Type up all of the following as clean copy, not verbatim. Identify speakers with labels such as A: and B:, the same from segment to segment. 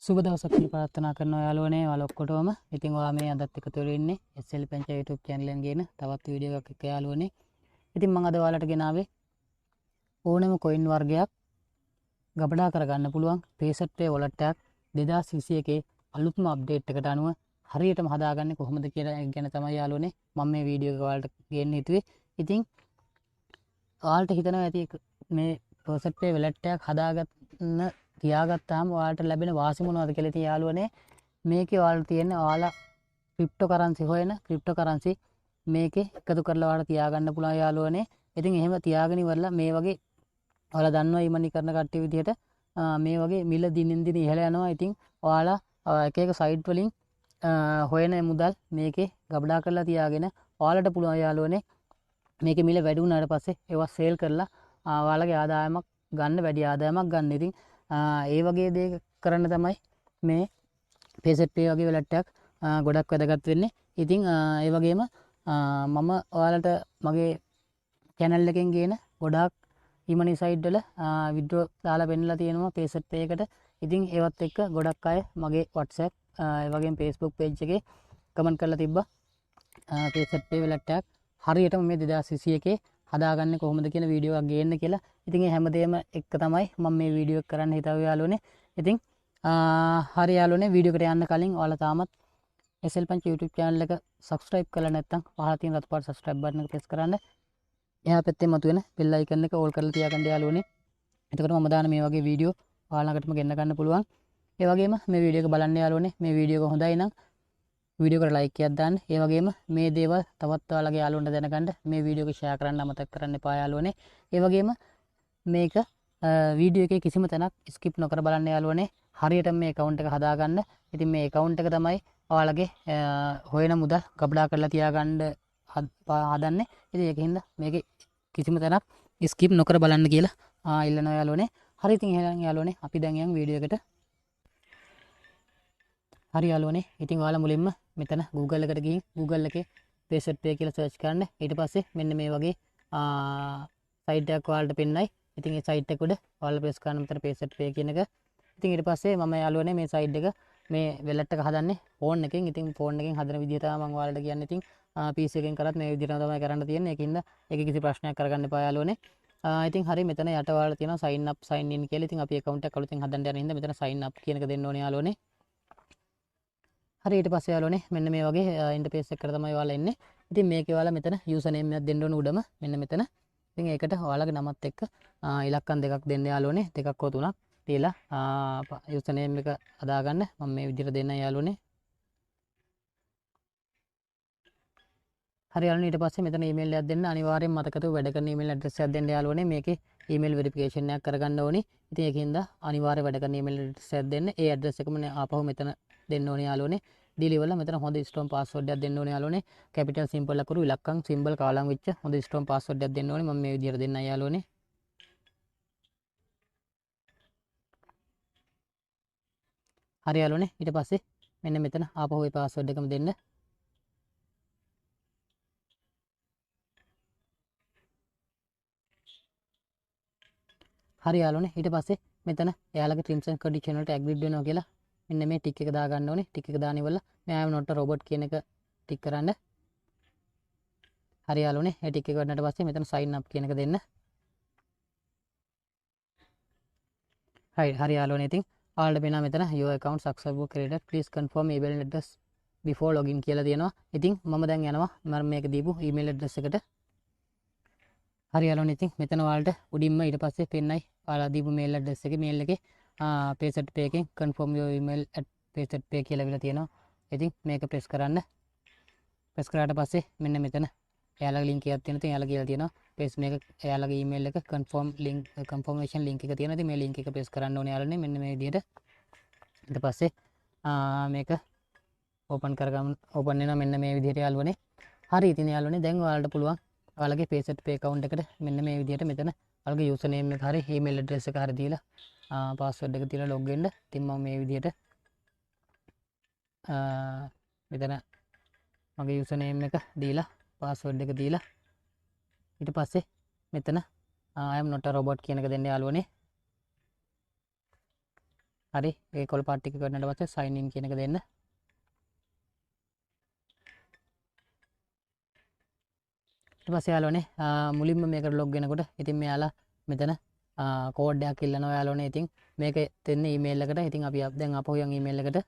A: සුබ දවසක් කියලා ප්‍රාර්ථනා කරනවා යාළුවනේ. ඔයාලා ඔක්කොටම. ඉතින් ඔයා මේ අදත් එකතු වෙලා ඉන්නේ SL Pancha YouTube channel එකෙන් ගේන තවත් වීඩියෝ එකක් එක්ක යාළුවනේ. ඉතින් මම අද ඔයාලට ගෙනාවේ ඕනෑම coin වර්ගයක් ගබඩා කරගන්න පුළුවන් Faucetpay wallet එකක් 2021 අලුත්ම අප්ඩේට් එකට අනුව හරියටම හදාගන්නේ කොහොමද කියලා ගැන තමයි යාළුවනේ මම මේ වීඩියෝ එක ඔයාලට ගේන්න හිතුවේ. ඉතින් ඔයාලට හිතනවා ඇති මේ Faucetpay wallet එකක් හදාගන්න තියාගත්තාම ඔයාලට ලැබෙන වාසි මොනවද කියලා. ඉතින් යාළුවනේ මේකේ ඔයාලට තියෙන ඔයාලා ක්‍රිප්ටෝකරන්සි හොයන ක්‍රිප්ටෝකරන්සි මේකේ එකතු කරලා ඔයාලට තියාගන්න පුළුවන් යාළුවනේ. ඉතින් එහෙම තියාගෙන ඉවරලා මේ වගේ ඔයාලා දන්නවා emoney කරන කට්ටිය විදිහට මේ වගේ මිල දිනින් දින ඉහළ යනවා. ඉතින් ඔයාලා එක එක සයිට් වලින් හොයන මුදල් මේකේ ගබඩා කරලා තියාගෙන ඔයාලට පුළුවන් යාළුවනේ මේකේ මිල වැඩි වුණාට පස්සේ ඒවා සේල් කරලා ඔයාලගේ ආදායමක් ගන්න, වැඩි ආදායමක් ගන්න. ඉතින් ඒ වගේ දේ කරන්න තමයි මේ Faucetpay වගේ wallet එකක් ගොඩක් වැදගත් වෙන්නේ. ඉතින් ඒ වගේම මම ඔයාලට මගේ channel එකෙන් ගේන ගොඩාක් emoney site වල withdraw දාලා පෙන්නලා තියෙනවා Faucetpay එකට. ඉතින් ඒවත් එක්ක ගොඩක් අය මගේ WhatsApp ඒ වගේම Facebook page එකේ කමෙන්ට් කරලා තිබ්බා Faucetpay wallet එකක් හරියටම මේ 2021 හදාගන්නේ කොහොමද කියන වීඩියෝ එකක් ගේන්න කියලා. ඉතින් ඒ හැමදේම එක්ක තමයි මම මේ වීඩියෝ එක කරන්න හිතාවේ යාළුවනේ. ඉතින් හරි යාළුවනේ වීඩියෝ එකට යන්න කලින් ඔයාලා තාමත් SL Pancha YouTube channel එක subscribe කරලා නැත්නම් පහළ තියෙන රතු පාට subscribe button එක press කරන්න. එහා පැත්තේ මතුවෙන bell icon එක all කරලා තියාගන්න යාළුවනේ. එතකොට මම දාන මේ වගේ වීඩියෝ ඔයාලා ළඟටම ගෙන්න ගන්න පුළුවන්. ඒ වගේම මේ වීඩියෝ එක බලන්න යාළුවනේ. මේ වීඩියෝ එක හොඳයි නම් වීඩියෝ එකට ලයික් එකක් දාන්න. ඒ වගේම මේ දේවල් තවත් ඔයාලගේ යාළුවන්ට දැනගන්න මේ වීඩියෝ එක ෂෙයා කරන්න අමතක කරන්න එපා යාළුවනේ. ඒ වගේම මේක වීඩියෝ එකේ කිසිම තැනක් ස්කිප් නොකර බලන්න යාළුවනේ. හරියටම මේ account එක හදාගන්න. ඉතින් මේ account එක තමයි ඔයාලගේ හොයන මුදල් ගබඩා කරලා තියාගන්න හදන්නේ. ඉතින් ඒකින්ද මේකේ කිසිම තැනක් ස්කිප් නොකර බලන්න කියලා ඉල්ලනවා යාළුවනේ. හරි ඉතින් එහෙනම් යාළුවනේ අපි දැන් යන් වීඩියෝ එකට. හරි යාළුවනේ. ඉතින් ඔයාලා මුලින්ම මෙතන Google එකට ගිහින් Google එකේ Faucetpay කියලා සර්ච් කරන්න. ඊට පස්සේ මෙන්න මේ වගේ සයිට් එකක් ඔයාලට පෙන්නයි. ඉතින් ඒ සයිට් එක උඩ ඔයාලා ප්‍රෙස් කරන මෙතන Faucetpay කියන එක. ඉතින් ඊට පස්සේ මම යාළුවනේ මේ සයිට් එක මේ wallet එක හදන්නේ ෆෝන් එකෙන්. ඉතින් ෆෝන් එකෙන් හදන විදිය තමයි මම ඔයාලට කියන්නේ. ඉතින් PC එකෙන් කරත් මේ විදිහටම තමයි කරන්න තියෙන්නේ. ඒකින්ද ඒකේ කිසි ප්‍රශ්නයක් කරගන්න එපා යාළුවනේ. ඉතින් හරි මෙතන යට ඔයාලා තියෙනවා sign up sign in කියලා. ඉතින් අපි account එක අලුතෙන් හදන්න යන හින්දා මෙතන sign up කියන එක දෙන්න ඕනේ යාළුවනේ. හරි ඊට පස්සේ යාළුවනේ මෙන්න මේ වගේ ඉන්ටර්ෆේස් එකකට තමයි ඔයාලා එන්නේ. ඉතින් මේකේ ඔයාලා මෙතන යූසර් නේම් එකක් දෙන්න ඕන උඩම මෙන්න මෙතන. ඉතින් ඒකට ඔයාලගේ නමත් එක්ක ඉලක්කම් දෙකක් දෙන්න යාළුවනේ. දෙකක් හෝ තුනක් තියලා යූසර් නේම් එක හදාගන්න. මම මේ විදිහට දෙන්න යාළුවනේ. හරි යාළුවනේ ඊට පස්සේ මෙතන ඊමේල් එකක් දෙන්න. අනිවාර්යෙන් මතක තබ වැඩ කරන ඊමේල් ඇඩ්‍රස් එකක් දෙන්න යාළුවනේ. මේකේ ඊමේල් වෙරිෆිකේෂන් එකක් කරගන්න ඕනි. ඉතින් ඒකින්ද අනිවාර්යෙන් වැඩ කරන ඊමේල් ඇඩ්‍රස් එකක් දෙන්න. ඒ ඇඩ්‍රස් එකම ආපහු මෙතන දෙන්න ඕනේ යාළුවනේ. ඩිලිවර් මෙතන හොඳ ස්ට්‍රෝං පාස්වර්ඩ් එකක් දෙන්න ඕනේ යාළුවනේ. කැපිටල් සිම්පල් අකුරු ඉලක්කම් සිම්බල් කාලම් වෙච්ච හොඳ ස්ට්‍රෝං පාස්වර්ඩ් එකක් දෙන්න ඕනේ. මම මේ විදිහට දෙන්නයි යාළුවනේ. හරි යාළුවනේ ඊට පස්සේ මෙන්න මෙතන ආපහු ඒ පාස්වර්ඩ් එකම දෙන්න. හරි යාළුවනේ ඊට පස්සේ මෙතන එයාලගේ ටර්ම්ස් ඇන්ඩ් කන්ඩිෂන් වලට ඇග්‍රීඩ් වෙනවා කියලා මෙන්න මේ ටික් එක දාගන්න ඕනේ. ටික් එක දාන ඉවරලා මේ I am not a robot කියන එක ටික් කරන්න. හරි යාළුවනේ ඒ ටික් එක වඩනට පස්සේ මෙතන sign up කියන එක දෙන්න. හරි යාළුවනේ ඉතින් ඔයාලට වෙනවා මෙතන your account successfully created please confirm email address before login කියලා තියෙනවා. ඉතින් මම දැන් යනවා මම මේක දීපු email address එකට. හරි යාළුවනේ ඉතින් මෙතන ඔයාලට උඩින්ම ඊට පස්සේ පෙන්නයි ඔයාලා දීපු mail address එකේ mail එකේ Faucetpay එකෙන් confirm your email at Faucetpay කියලා විලා තියෙනවා. ඉතින් මේක press කරන්න. press කරාට පස්සේ මෙන්න මෙතන එයාලගේ link එකක් තියෙනවා. ඉතින් එයාලා කියලා තියෙනවා press මේක එයාලගේ email එක confirmation link එක තියෙනවා. ඉතින් මේ link එක press කරන්න ඕනේ යාළුවනේ මෙන්න මේ විදිහට. ඊට පස්සේ මේක open වෙනවා මෙන්න මේ විදිහට යාළුවනේ. හරි ඉතින් යාළුවනේ දැන් ඔයාලට පුළුවන් ඔයාලගේ Faucetpay account එකට මෙන්න මේ විදිහට මෙතන ඔයාලගේ user name එක හරි email address එක හරි දීලා password එක තියලා log වෙන්න. ඉතින් මම මේ විදිහට මෙතන මගේ user name එක දීලා password එක දීලා ඊට පස්සේ මෙතන I am not a robot කියන එක දෙන්න යාළුවනේ. හරි ඒ කොළ පාට ටික කරනට පස්සේ sign in කියන එක දෙන්න. ඊට පස්සේ යාළුවනේ මුලින්ම මේකට log වෙනකොට ඉතින් මෙයාලා මෙතන කෝඩ් එකක් ඉල්ලනවා යාළුවනේ. ඉතින් මේක දෙන්නේ email එකට. ඉතින් අපි දැන් අපහු යන් email එකට.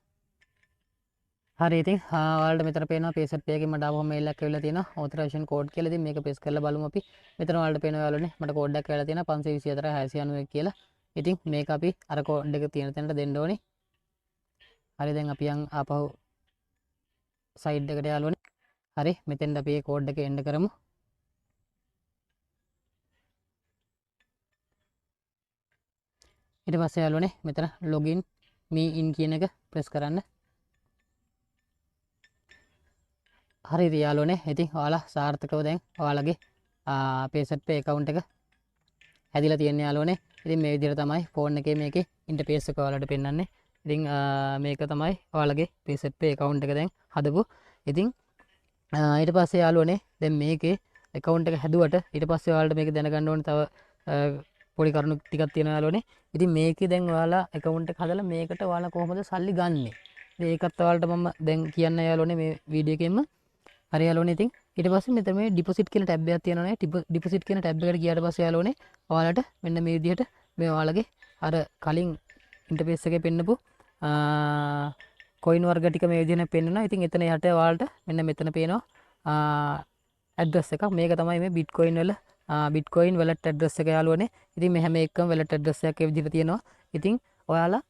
A: හරි ඉතින් ඔයාලට මෙතන පේනවා Faucetpay එකෙන් මට ආවම mail එකක් ඇවිල්ලා තියෙනවා authorization code කියලා. ඉතින් මේක paste කරලා බලමු අපි. මෙතන ඔයාලට පේනවා යාළුවනේ මට code එකක් ඇවිල්ලා තියෙනවා 524 691 කියලා. ඉතින් මේක අපි අර code එක තියෙන තැනට දෙන්න ඕනේ. හරි දැන් අපි යන් ආපහු side එකට යාළුවනේ. හරි මෙතෙන්ද අපි මේ code එක එන්න කරමු. ඊට පස්සේ යාළුවනේ මෙතන login me in කියන එක press කරන්න. හරිද යාළුවනේ. ඉතින් ඔයාලා සාර්ථකව දැන් ඔයාලගේ Faucetpay account එක හැදිලා තියෙන යාළුවනේ. ඉතින් මේ විදිහට තමයි ෆෝන් එකේ මේකේ ඉන්ටර්ෆේස් එක ඔයාලට පෙන්වන්නේ. ඉතින් මේක තමයි ඔයාලගේ Faucetpay account එක දැන් හදපු. ඉතින් ඊට පස්සේ යාළුවනේ දැන් මේකේ account එක හැදුවට ඊට පස්සේ ඔයාලට මේක දැනගන්න ඕනේ තව පොඩි කරුණු ටිකක් තියෙනවා යාළුවනේ. ඉතින් මේකේ දැන් ඔයාලා account එක හදලා මේකට ඔයාලා කොහොමද සල්ලි ගන්නෙ? ඒකත් ඔයාලට මම දැන් කියන්න යාළුවනේ මේ වීඩියෝ එකෙන්ම. හරි යාළුවනේ. ඉතින් ඊට පස්සේ මෙතන මේ ඩිපොසිට් කියන ටැබ් එකක් තියෙනවා නේ. ඩිපොසිට් කියන ටැබ් එකට ගියාට පස්සේ යාළුවනේ ඔයාලට මෙන්න මේ විදිහට මේ ඔයාලගේ අර කලින් ඉන්ටර්ෆේස් එකේ පෙන්නපු කොයින් වර්ග ටික මේ විදිහට පෙන්නනවා. ඉතින් එතන යට ඔයාලට මෙන්න මෙතන පේනවා ඇඩ්‍රස් එකක්. මේක තමයි මේ බිට්කොයින් වල බිට්කොයින් wallet address එක යාළුවනේ. ඉතින් මේ හැම එකකම wallet address එකක් ඒ විදිහට තියෙනවා. ඉතින් ඔයාලා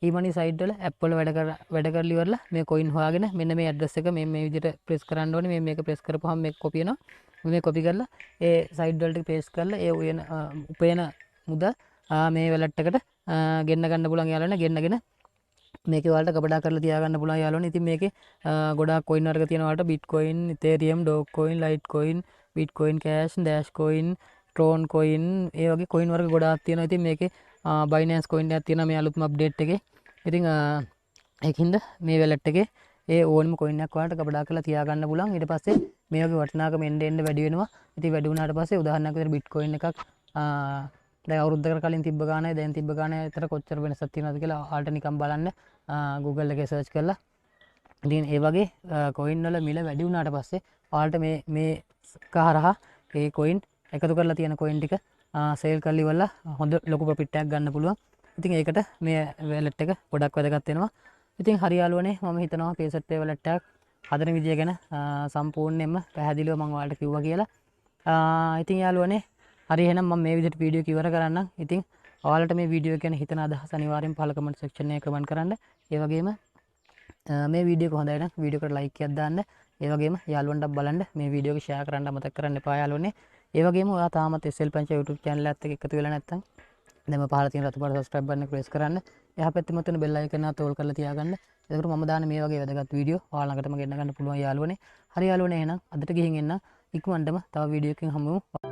A: emoney site වල app වල වැඩ කරලා ඉවරලා මේ coin හොයාගෙන මෙන්න මේ address එක මේ විදිහට press කරන්න ඕනේ. මේක press කරපුවාම මේක copy වෙනවා. මේ copy කරලා ඒ site වලට paste කරලා ඒ උපයන මුදල් මේ wallet එකට ගෙන්න ගන්න පුළුවන් යාළුවනේ. ගෙන්නගෙන මේක ඔයාලට කපඩා කරලා තියාගන්න පුළුවන් යාළුවනේ. ඉතින් මේකේ ගොඩාක් coin වර්ග තියෙනවා. ඔයාලට bitcoin, ethereum, dogecoin, litecoin, bitcoin cash, dashcoin, tron coin ඒ වගේ coin වර්ග ගොඩාක් තියෙනවා. ඉතින් මේකේ Binance coin එකක් තියෙනවා මේ අලුත්ම update එකේ. ඉතින් ඒකින්ද මේ wallet එකේ ඒ ඕනම coin එකක් ඔයාලට කපඩා කරලා තියාගන්න පුළුවන්. ඊට පස්සේ මේ වගේ වටිනාකම එන්න වැඩි වෙනවා. ඉතින් වැඩි වුණාට පස්සේ උදාහරණයක් විදිහට bitcoin එකක් දැන් අවුරුද්දකට කලින් තිබ්බ ගානයි දැන් තිබ්බ ගානයි අතර කොච්චර වෙනසක් තියෙනවද කියලා ඔයාලට නිකන් බලන්න Google එකේ search කරලා. ඉතින් ඒ වගේ coin වල මිල වැඩි වුණාට පස්සේ ඔයාලට මේ හරහා ඒ coin එකතු කරලා තියෙන coin ටික sale කරලා ඉවරලා හොඳ ලොකු profit එකක් ගන්න පුළුවන්. ඉතින් ඒකට මේ wallet එක ගොඩක් වැදගත් වෙනවා. ඉතින් හරි යාළුවනේ මම හිතනවා Faucetpay wallet එකක් හදන විදිය ගැන සම්පූර්ණයෙන්ම පැහැදිලිව මම ඔයාලට කිව්වා කියලා. ඉතින් යාළුවනේ හරි එහෙනම් මම මේ විදිහට වීඩියෝ එක ඉවර කරන්නම්. ඉතින් ඔයාලට මේ වීඩියෝ එක ගැන හිතන අදහස් අනිවාර්යෙන් පහළ කමෙන්ට් සෙක්ෂන් එකේ කමෙන්ට් කරන්න. ඒ වගේම මේ වීඩියෝ එක හොඳයි නම් වීඩියෝ එකට ලයික් එකක් දාන්න. ඒ වගේම යාළුවන්ට බලන්න මේ වීඩියෝ එක ෂෙයා කරන්න අමතක කරන්න එපා යාළුවනේ. ඒ වගේම ඔයා තාමත් SL Pancha YouTube channel එකත් එක්ක එකතු වෙලා නැත්නම් දැන් පහළ තියෙන රතු පාට subscribe button එක press කරන්න. එහා පැත්තේ මතුවෙන bell icon එක තෝල් කරලා තියාගන්න. එතකොට මම දාන මේ වගේ වැදගත් වීඩියෝ ඔයාලා ළඟටම ගෙන්න ගන්න පුළුවන් යාළුවනේ. හරි යාළුවනේ එහෙනම් අදට ගිහින් එන්න ඉක්මනටම තව වීඩියෝ එකකින් හමු වෙමු.